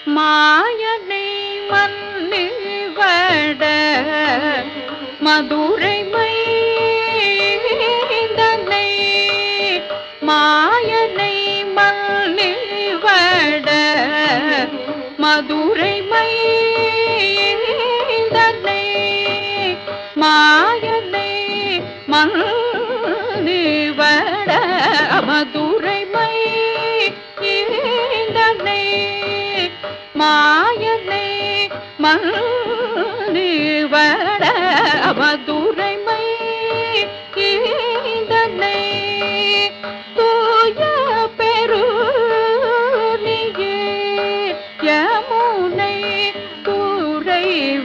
மாயனை மன்னிவட மதுரை மைந்தனை மாயனை மன்னிவட மதுரை மைந்தனை மாயனை மன்னிவட மதுரை மைந்தனை மாயனை மன்னிவட மதுரை மைந்தனை தூய பெருநியே யமுனை துறைவனை